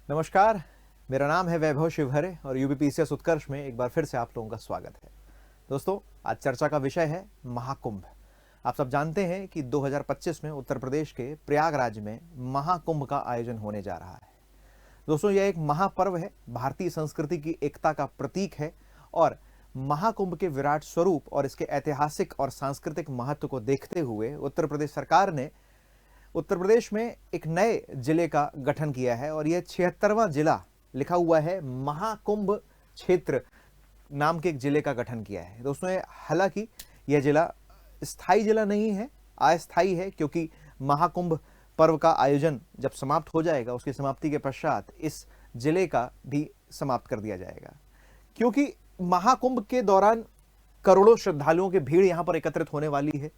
नमस्कार, मेरा नाम है वैभव शिवहरे और यूबीपीसीएस उत्कर्ष में एक बार फिर से आप लोगों का स्वागत है। दोस्तों, आज चर्चा का विषय है महाकुंभ। आप सब जानते हैं कि 2025 में उत्तर प्रदेश के प्रयागराज में महाकुंभ का आयोजन होने जा रहा है। दोस्तों, यह एक महापर्व है, भारतीय संस्कृति की एकता का प्रतीक है और महाकुंभ के विराट स्वरूप और इसके ऐतिहासिक और सांस्कृतिक महत्व को देखते हुए उत्तर प्रदेश सरकार ने उत्तर प्रदेश में एक नए जिले का गठन किया है और यह 76वां जिला लिखा हुआ है महाकुंभ क्षेत्र नाम के एक जिले का गठन किया है। दोस्तों, हालांकि यह जिला स्थायी जिला नहीं है, अस्थायी है, क्योंकि महाकुंभ पर्व का आयोजन जब समाप्त हो जाएगा, उसकी समाप्ति के पश्चात इस जिले का भी समाप्त कर दिया जाएगा, क्योंकि महाकुंभ के दौरान करोड़ों श्रद्धालुओं की भीड़ यहां पर एकत्रित होने वाली है।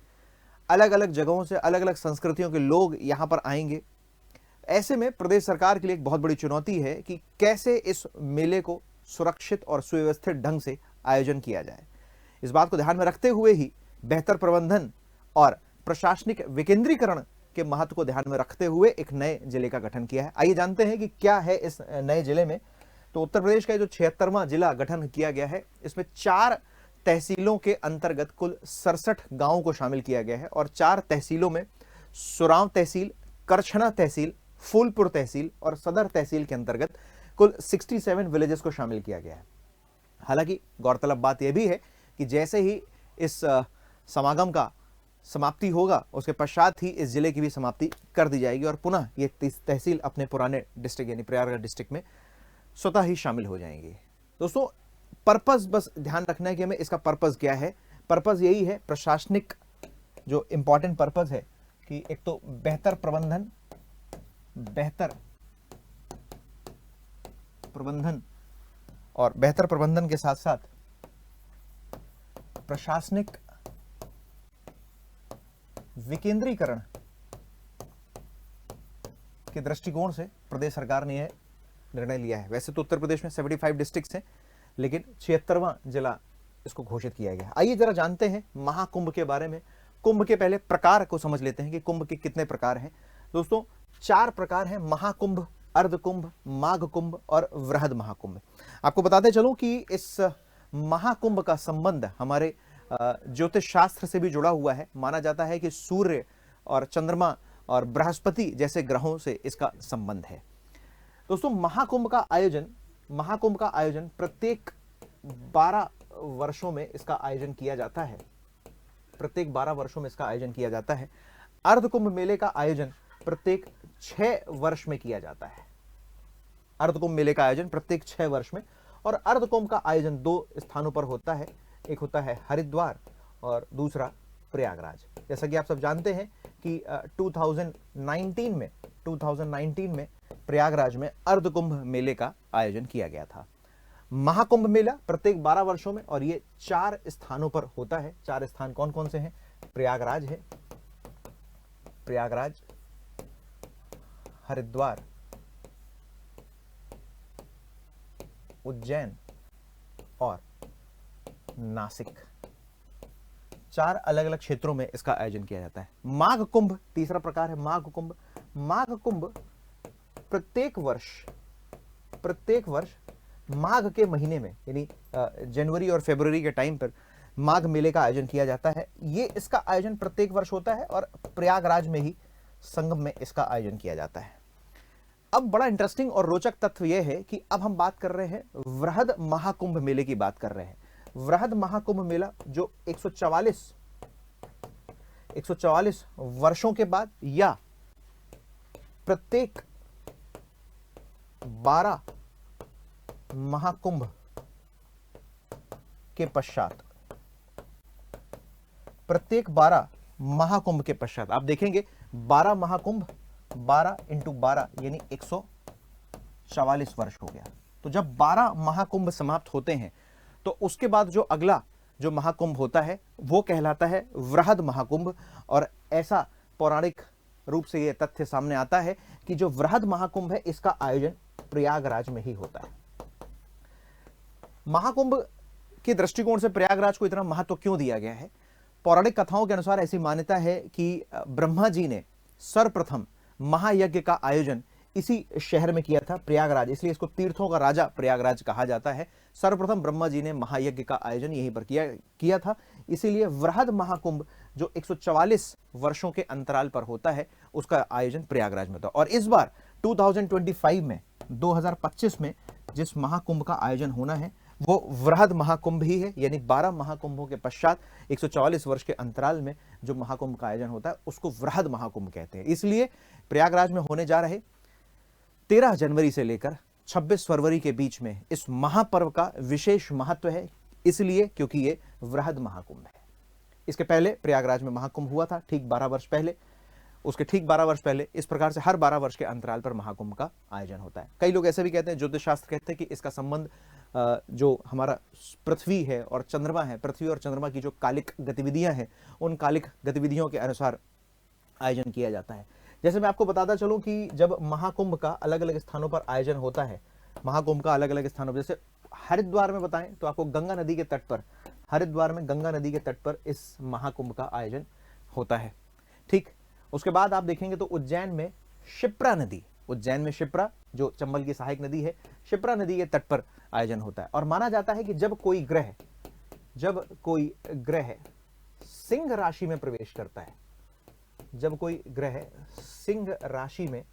अलग अलग जगहों से अलग अलग संस्कृतियों के लोग यहां पर आएंगे। ऐसे में प्रदेश सरकार के लिए एक बहुत बड़ी चुनौती है कि कैसे इस मेले को सुरक्षित और सुव्यवस्थित ढंग से आयोजन किया जाए। इस बात को ध्यान में रखते हुए ही बेहतर प्रबंधन और प्रशासनिक विकेंद्रीकरण के महत्व को ध्यान में रखते हुए एक नए जिले का गठन किया है। आइए जानते हैं कि क्या है इस नए जिले में। तो उत्तर प्रदेश का जो 76वां जिला गठन किया गया है, इसमें 4 तहसीलों के अंतर्गत कुल 67 गांवों को शामिल किया गया है और 4 तहसीलों में सुरांव तहसील, करछना तहसील, फूलपुर तहसील और सदर तहसील के अंतर्गत कुल 67 विलेजेस को शामिल किया गया है। हालांकि गौरतलब बात यह भी है कि जैसे ही इस समागम का समाप्ति होगा, उसके पश्चात ही इस जिले की भी समाप्ति कर दी जाएगी और पुनः ये तहसील अपने पुराने डिस्ट्रिक्ट यानी प्रयागराज डिस्ट्रिक्ट में स्वतः ही शामिल हो जाएंगी। दोस्तों, पर्पस बस ध्यान रखना है कि हमें इसका पर्पस क्या है। पर्पस यही है, प्रशासनिक जो इंपॉर्टेंट पर्पस है कि एक तो बेहतर प्रबंधन के साथ साथ प्रशासनिक विकेंद्रीकरण के दृष्टिकोण से प्रदेश सरकार ने यह निर्णय लिया है। वैसे तो उत्तर प्रदेश में 75 डिस्ट्रिक्ट्स हैं, लेकिन 76वां जिला इसको घोषित किया गया। आइए जरा जानते हैं महाकुंभ के बारे में। कुंभ के पहले प्रकार को समझ लेते हैं कि कुंभ के कितने प्रकार हैं। दोस्तों, 4 प्रकार हैं: महाकुंभ, अर्धकुंभ, माघ कुंभ और वृहद महाकुंभ। आपको बताते चलूं कि इस महाकुंभ का संबंध हमारे ज्योतिष शास्त्र से भी जुड़ा हुआ है। माना जाता है कि सूर्य और चंद्रमा और बृहस्पति जैसे ग्रहों से इसका संबंध है। दोस्तों, महाकुंभ का आयोजन प्रत्येक 12 वर्षों में इसका आयोजन किया जाता है। प्रत्येक 12 वर्षों में इसका आयोजन किया जाता है। अर्धकुंभ मेले का आयोजन प्रत्येक 6 वर्ष में किया जाता है। अर्धकुंभ मेले का आयोजन प्रत्येक 6 वर्ष में, और अर्धकुंभ का आयोजन 2 स्थानों पर होता है। एक होता है हरिद्वार और दूसरा प्रयागराज। जैसा कि आप सब जानते हैं कि 2019 में प्रयागराज में अर्धकुंभ मेले का आयोजन किया गया था। महाकुंभ मेला प्रत्येक 12 वर्षों में, और ये 4 स्थानों पर होता है। 4 स्थान कौन कौन से हैं? प्रयागराज, हरिद्वार, उज्जैन और नासिक। 4 अलग अलग क्षेत्रों में इसका आयोजन किया जाता है। माघ कुंभ तीसरा प्रकार है। माघ कुंभ प्रत्येक वर्ष माघ के महीने में, यानी जनवरी और फरवरी के टाइम पर माघ मेले का आयोजन किया जाता है। ये इसका आयोजन प्रत्येक वर्ष होता है और प्रयागराज में ही संगम में इसका आयोजन किया जाता है। अब बड़ा इंटरेस्टिंग और रोचक तथ्य यह है कि अब हम बात कर रहे हैं वृहद महाकुंभ मेले की बात कर रहे हैं। वृहद महाकुंभ मेला जो 144 वर्षों के बाद या प्रत्येक 12 महाकुंभ के पश्चात, आप देखेंगे 12 महाकुंभ, 12 × 12 यानी 144 वर्ष हो गया। तो जब 12 महाकुंभ समाप्त होते हैं तो उसके बाद जो अगला जो महाकुंभ होता है वो कहलाता है वृहद महाकुंभ। और ऐसा पौराणिक रूप से यह तथ्य सामने आता है कि जो वृहद महाकुंभ है इसका आयोजन प्रयागराज में ही होता है। महाकुंभ के दृष्टिकोण से प्रयागराज को इतना महत्व क्यों दिया गया है? पौराणिक कथाओं के अनुसार ऐसी मान्यता है कि ब्रह्मा जी ने सर्वप्रथम महायज्ञ का आयोजन इसी शहर में किया था, प्रयागराज, इसलिए इसको तीर्थों का राजा प्रयागराज कहा जाता है। सर्वप्रथम ब्रह्मा जी ने महायज्ञ का आयोजन यहीं पर किया था, इसीलिए वृहद महाकुंभ जो 144 वर्षों के अंतराल पर होता है, उसका आयोजन प्रयागराज में था। और इस बार 2025 में 2025 में जिस महाकुंभ का आयोजन होना है वो वृहद महाकुंभ ही है, यानी 12 महाकुंभों के पश्चात 144 वर्ष के अंतराल में जो महाकुंभ का आयोजन होता है उसको वृहद महाकुंभ कहते हैं। इसलिए प्रयागराज में होने जा रहे 13 जनवरी से लेकर 26 फरवरी के बीच में इस महापर्व का विशेष महत्व है, इसलिए क्योंकि ये वृहद महाकुंभ है। इसके पहले प्रयागराज में महाकुंभ हुआ था ठीक 12 वर्ष पहले, उसके ठीक 12 वर्ष पहले। इस प्रकार से हर 12 वर्ष के अंतराल पर महाकुंभ का आयोजन होता है। कई लोग ऐसे भी कहते हैं, ज्योतिष शास्त्र कहते हैं कि इसका संबंध जो हमारा पृथ्वी है और चंद्रमा है, पृथ्वी और चंद्रमा की जो कालिक गतिविधियां हैं, उन कालिक गतिविधियों के अनुसार आयोजन किया जाता है। जैसे मैं आपको बताता चलूं कि जब महाकुंभ का अलग अलग स्थानों पर आयोजन होता है, महाकुंभ का अलग अलग स्थानों पर, जैसे हरिद्वार में बताएं तो आपको गंगा नदी के तट पर, हरिद्वार में गंगा नदी के तट पर इस महाकुंभ का आयोजन होता है। ठीक, उसके बाद आप देखेंगे तो उज्जैन में शिप्रा नदी, उज्जैन में शिप्रा जो चंबल की सहायक नदी है, शिप्रा नदी के तट पर आयोजन होता है। और माना जाता है कि जब कोई ग्रह सिंह राशि में प्रवेश करता है, जब कोई ग्रह सिंह राशि में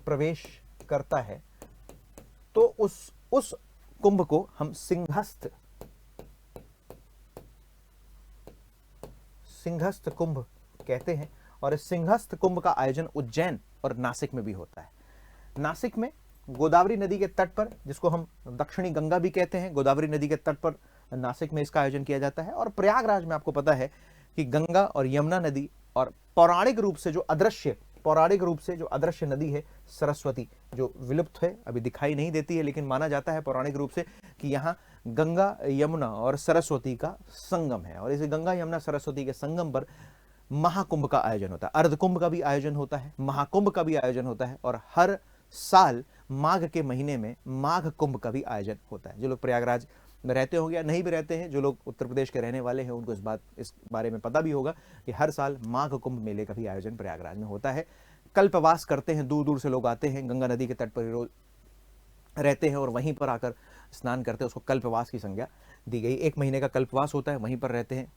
प्रवेश करता है तो उस कुंभ को हम सिंहस्थ कुंभ कहते हैं। और इस सिंहस्थ कुंभ का आयोजन उज्जैन और नासिक में भी होता है। नासिक में गोदावरी नदी के तट पर, जिसको हम दक्षिणी गंगा भी कहते हैं, गोदावरी नदी के तट पर नासिक में इसका आयोजन किया जाता है। और प्रयागराज में आपको पता है कि गंगा और यमुना नदी और पौराणिक रूप से जो अदृश्य नदी है सरस्वती, जो विलुप्त है, अभी दिखाई नहीं देती है, लेकिन माना जाता है पौराणिक रूप से कि यहाँ गंगा यमुना और सरस्वती का संगम है। और इस गंगा यमुना सरस्वती के संगम पर महाकुंभ का आयोजन होता है। अर्धकुंभ का भी आयोजन होता है, महाकुंभ का भी आयोजन होता है, और हर साल माघ के महीने में माघ कुंभ का भी आयोजन होता है। जो लोग प्रयागराज में रहते होंगे या नहीं भी रहते हैं, जो लोग उत्तर प्रदेश के रहने वाले हैं, उनको इस बारे में पता भी होगा कि हर साल माघ कुंभ मेले का भी आयोजन प्रयागराज में होता है। कल्पवास करते हैं, दूर दूर से लोग आते हैं, गंगा नदी के तट पर रोज रहते हैं और वहीं पर आकर स्नान करते हैं, उसको कल्पवास की संज्ञा दी गई। 1 महीने का कल्पवास होता है, वहीं पर रहते हैं,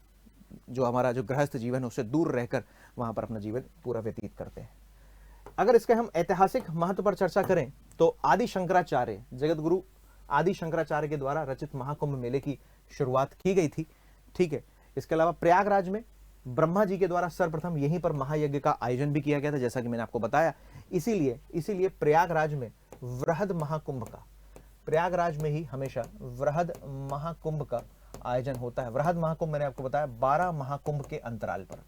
जो हमारा जो गृहस्थ जीवन है उससे दूर रहकर वहां पर अपना जीवन पूरा व्यतीत करते हैं। अगर इसके हम ऐतिहासिक महत्व पर चर्चा करें तो आदि शंकराचार्य, जगत गुरु आदि शंकराचार्य के द्वारा रचित महाकुंभ मेले की शुरुआत की गई थी। ठीक है, इसके अलावा प्रयागराज में ब्रह्मा जी के द्वारा सर्वप्रथम यहीं पर महायज्ञ का आयोजन भी किया गया था, जैसा कि मैंने आपको बताया। इसीलिए प्रयागराज में वृहद महाकुंभ का, प्रयागराज में ही हमेशा वृहद महाकुंभ का आयोजन होता है। वृहद महाकुंभ मैंने आपको बताया 12 महाकुंभ के अंतराल पर,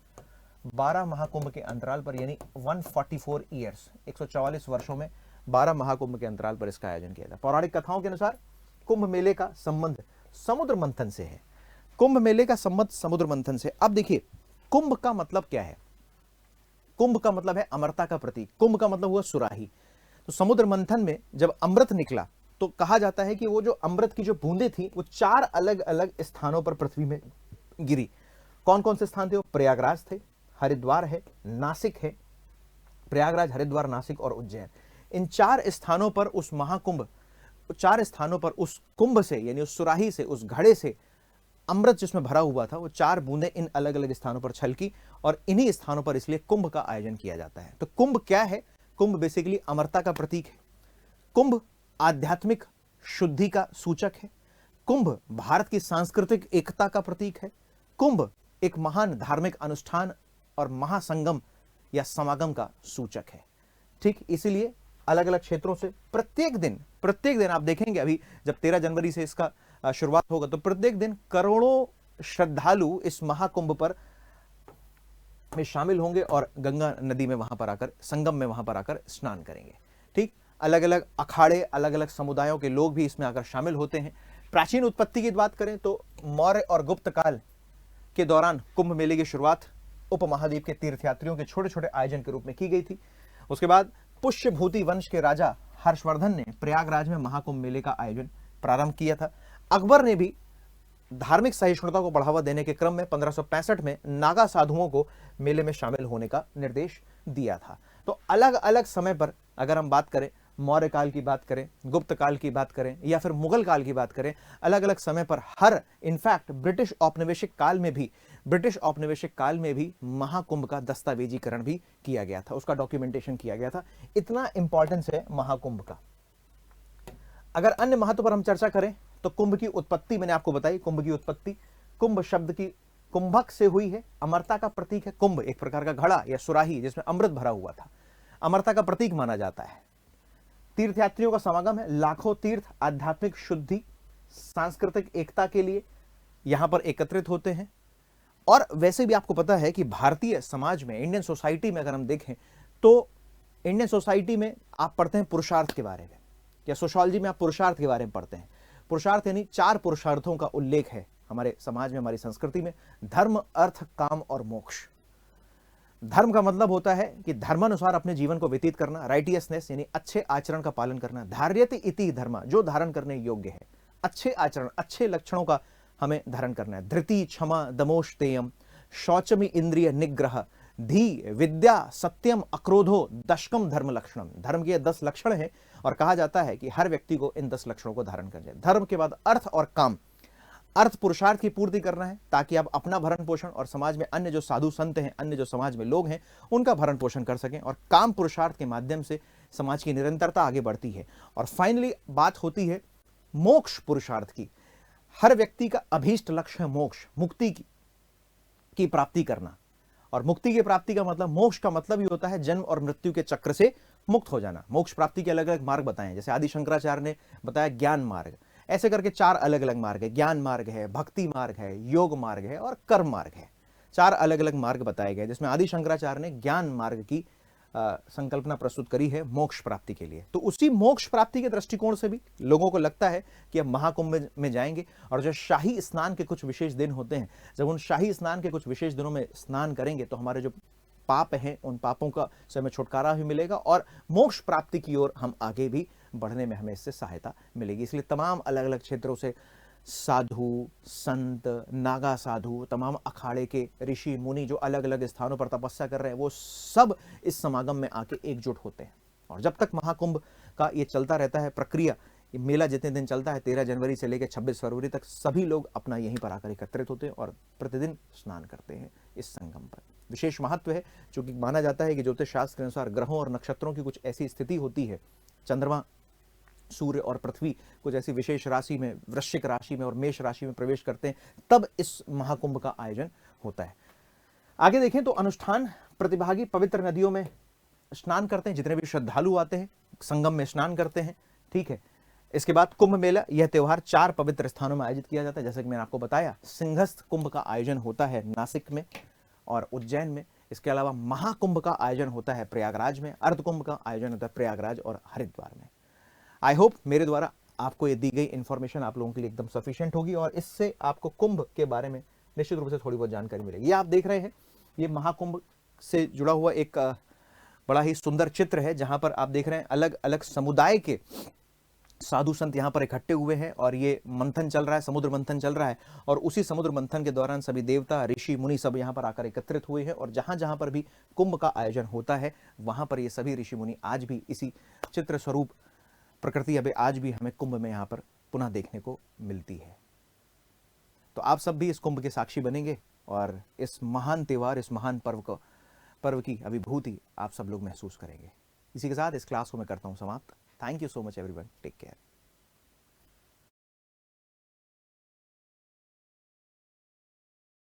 12 महाकुंभ के अंतराल पर, यानी 144 ईयर्स, 144 वर्षों में 12 महाकुंभ के अंतराल पर इसका आयोजन किया था। पौराणिक कथाओं के अनुसार कुंभ मेले का संबंध समुद्र मंथन से है। कुंभ मेले का संबंध समुद्र मंथन से। अब देखिए, कुंभ का मतलब क्या है? कुंभ का मतलब है अमरता का प्रतीक, कुंभ का मतलब हुआ सुराही। तो समुद्र मंथन में जब अमृत निकला तो कहा जाता है कि वो जो अमृत की जो बूंदें थी वो 4 अलग अलग स्थानों पर पृथ्वी में गिरी। कौन कौन से स्थान थे वो? प्रयागराज थे, हरिद्वार है, नासिक है, प्रयागराज, हरिद्वार, नासिक और उज्जैन। इन 4 स्थानों पर उस महाकुंभ, 4 स्थानों पर उस कुंभ से, यानी उस सुराही से, उस घड़े से अमृत जिसमें भरा हुआ था, वो 4 बूंदें इन अलग अलग स्थानों पर छलकी और इन्हीं स्थानों पर इसलिए कुंभ का आयोजन किया जाता है। तो कुंभ क्या है? कुंभ बेसिकली अमरता का प्रतीक है। कुंभ आध्यात्मिक शुद्धि का सूचक है। कुंभ भारत की सांस्कृतिक एकता का प्रतीक है। कुंभ एक महान धार्मिक अनुष्ठान और महासंगम या समागम का सूचक है। ठीक, इसीलिए अलग अलग क्षेत्रों से प्रत्येक दिन आप देखेंगे, अभी जब 13 जनवरी से इसका शुरुआत होगा तो प्रत्येक दिन करोड़ों श्रद्धालु इस महाकुंभ पर में शामिल होंगे और गंगा नदी में वहां पर आकर, संगम में वहां पर आकर स्नान करेंगे। ठीक, अलग अलग अखाड़े, अलग अलग समुदायों के लोग भी इसमें आकर शामिल होते हैं। प्राचीन उत्पत्ति की बात करें तो मौर्य और गुप्त काल के दौरान कुंभ मेले की शुरुआत उपमहाद्वीप के तीर्थयात्रियों के छोटे छोटे आयोजन के रूप में की गई थी। उसके बाद पुष्यभूति वंश के राजा हर्षवर्धन ने प्रयागराज में महाकुंभ मेले का आयोजन प्रारंभ किया था। अकबर ने भी धार्मिक सहिष्णुता को बढ़ावा देने के क्रम में 1565 में नागा साधुओं को मेले में शामिल होने का निर्देश दिया था। तो अलग अलग समय पर अगर हम बात करें मौर्य काल की बात करें, गुप्त काल की बात करें या फिर मुगल काल की बात करें, अलग अलग समय पर हर इनफैक्ट ब्रिटिश औपनिवेशिक काल में भी महाकुंभ का दस्तावेजीकरण भी किया गया था, उसका डॉक्यूमेंटेशन किया गया था। इतना इंपॉर्टेंस है महाकुंभ का। अगर अन्य महत्व पर हम चर्चा करें तो कुंभ की उत्पत्ति मैंने आपको बताई। कुंभ की उत्पत्ति कुंभ शब्द की कुंभक से हुई है, अमरता का प्रतीक है। कुंभ एक प्रकार का घड़ा या सुराही जिसमें अमृत भरा हुआ था, अमरता का प्रतीक माना जाता है। तीर्थयात्रियों का समागम है, लाखों तीर्थ आध्यात्मिक शुद्धि, सांस्कृतिक एकता के लिए यहां पर एकत्रित होते हैं। और वैसे भी आपको पता है कि भारतीय समाज में, इंडियन सोसाइटी में अगर हम देखें तो इंडियन सोसाइटी में आप पढ़ते हैं पुरुषार्थ के बारे में, या सोशियोलॉजी में आप पुरुषार्थ के बारे में पढ़ते हैं। पुरुषार्थ यानी 4 पुरुषार्थों का उल्लेख है हमारे समाज में, हमारी संस्कृति में, धर्म, अर्थ, काम और मोक्ष। धर्म का मतलब होता है कि धर्मानुसार अपने जीवन को व्यतीत करना, राइटियसनेस यानी अच्छे आचरण का पालन करना। धार्यति इति धर्म, जो धारण करने योग्य है, अच्छे आचरण, अच्छे लक्षणों का हमें धारण करना है। धृति, क्षमा, दमोष्तेयम, शौचमी इंद्रिय निग्रह, धी, विद्या, सत्यम, अक्रोधो, दशकम धर्म लक्षणम। धर्म के 10 लक्षण हैं और कहा जाता है कि हर व्यक्ति को इन 10 लक्षणों को धारण करना है। धर्म के बाद अर्थ और काम। अर्थ पुरुषार्थ की पूर्ति करना है ताकि आप अपना भरण पोषण और समाज में अन्य जो साधु संत हैं, अन्य जो समाज में लोग हैं, उनका भरण पोषण कर सकें। और काम पुरुषार्थ के माध्यम से समाज की निरंतरता आगे बढ़ती है। और फाइनली बात होती है मोक्ष पुरुषार्थ की। हर व्यक्ति का अभीष्ट लक्ष्य है मोक्ष, मुक्ति की प्राप्ति करना। और मुक्ति की प्राप्ति का मतलब, मोक्ष का मतलब ही होता है जन्म और मृत्यु के चक्र से मुक्त हो जाना। मोक्ष प्राप्ति के अलग अलग मार्ग बताए हैं, जैसे आदि शंकराचार्य ने बताया ज्ञान मार्ग। ऐसे करके 4 अलग अलग मार्ग है, ज्ञान मार्ग है, भक्ति मार्ग है, योग मार्ग है और कर्म मार्ग है। 4 अलग अलग मार्ग बताए गए, जिसमें आदि शंकराचार्य ने ज्ञान मार्ग की संकल्पना प्रस्तुत करी है मोक्ष प्राप्ति के लिए। तो उसी मोक्ष प्राप्ति के दृष्टिकोण से भी लोगों को लगता है कि अब महाकुंभ में जाएंगे और जो शाही स्नान के कुछ विशेष दिन होते हैं, जब उन शाही स्नान के कुछ विशेष दिनों में स्नान करेंगे तो हमारे जो पाप हैं, उन पापों का से हमें छुटकारा भी मिलेगा और मोक्ष प्राप्ति की ओर हम आगे भी बढ़ने में हमें इससे सहायता मिलेगी। इसलिए तमाम अलग अलग क्षेत्रों से साधु, संत, नागा साधु, तमाम अखाड़े के ऋषि मुनि जो अलग अलग स्थानों पर तपस्या कर रहे हैं, वो सब इस समागम में आके एकजुट होते हैं। और जब तक महाकुंभ का ये चलता रहता है प्रक्रिया, ये मेला जितने दिन चलता है, 13 जनवरी से लेकर 26 फरवरी तक, सभी लोग अपना यहीं पर आकर एकत्रित होते हैं और प्रतिदिन स्नान करते हैं इस संगम पर। विशेष महत्व है, क्योंकि माना जाता है कि ज्योतिष शास्त्र के अनुसार ग्रहों और नक्षत्रों की कुछ ऐसी स्थिति होती है, चंद्रमा, सूर्य और पृथ्वी कुछ ऐसी विशेष राशि में, वृश्चिक राशि में और मेष राशि में प्रवेश करते हैं, तब इस महाकुंभ का आयोजन होता है। आगे देखें तो अनुष्ठान, प्रतिभागी पवित्र नदियों में स्नान करते हैं, जितने भी श्रद्धालु आते हैं संगम में स्नान करते हैं। ठीक है, इसके बाद कुंभ मेला, यह त्योहार 4 पवित्र स्थानों में आयोजित किया जाता है। जैसे कि मैंने आपको बताया, सिंहस्थ कुंभ का आयोजन होता है नासिक में और उज्जैन में। इसके अलावा महाकुंभ का आयोजन होता है प्रयागराज में, अर्धकुंभ का आयोजन होता है प्रयागराज और हरिद्वार में। आई होप मेरे द्वारा आपको ये दी गई इंफॉर्मेशन आप लोगों के लिए एकदम सफिशिएंट होगी और इससे आपको कुंभ के बारे में निश्चित रूप से थोड़ी बहुत जानकारी मिलेगी। ये आप देख रहे हैं, ये महाकुंभ से जुड़ा हुआ एक बड़ा ही सुंदर चित्र है, जहां पर आप देख रहे हैं अलग अलग समुदाय के साधु संत यहाँ पर इकट्ठे हुए हैं और ये मंथन चल रहा है, समुद्र मंथन चल रहा है। और उसी समुद्र मंथन के दौरान सभी देवता, ऋषि, मुनि सब यहाँ पर आकर एकत्रित हुए हैं और जहां जहां पर भी कुंभ का आयोजन होता है, वहां पर ये सभी ऋषि मुनि आज भी इसी चित्र स्वरूप प्रकृति अभी आज भी हमें कुंभ में यहाँ पर पुनः देखने को मिलती है। तो आप सब भी इस कुंभ के साक्षी बनेंगे और इस महान त्योहार, इस महान पर्व की अभिभूति आप सब लोग महसूस करेंगे। इसी के साथ इस क्लास को मैं करता हूँ समाप्त। Thank you so much everyone, take care.